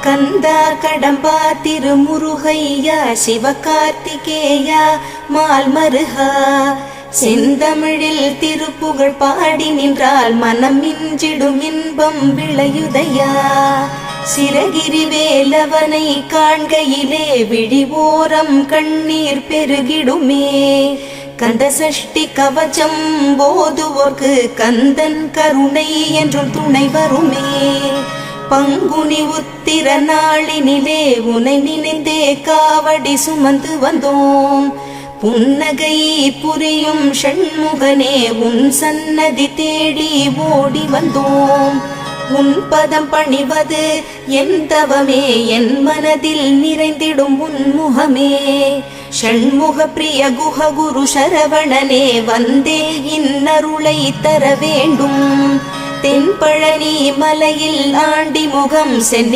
கந்தா கடம்பா திருமுருகையா சிவகார்த்திகேயா மால்மருகா செந்தமிழில் திருப்புகழ் பாடி நின்றால் மனம் மிஞ்சிடும் இன்பம் விளையுதையா சிரகிரி வேலவனை காண்கையிலே விழிவோரம் கண்ணீர் பெருகிடுமே கந்த சஷ்டி கவச்சம் போதுவோர்க்கு கந்தன் கருணை என்றும் துணை வருமே பங்குனி உத்திர நாளினிலே உனை நினைந்தே காவடி சுமந்து வந்தோம் புன்னகை புரியும் ஷண்முகனே உன் சன்னதி தேடி ஓடி வந்தோம் உன் பதம் பணிவது என் தவமே என் மனதில் நிறைந்திடும் உன் முகமே ஷண்முக பிரிய குஹ குரு சரவணனே வந்தே இன்னருளை தர வேண்டும் தென்பழனி மலையில் ஆண்டி முகம் சென்னி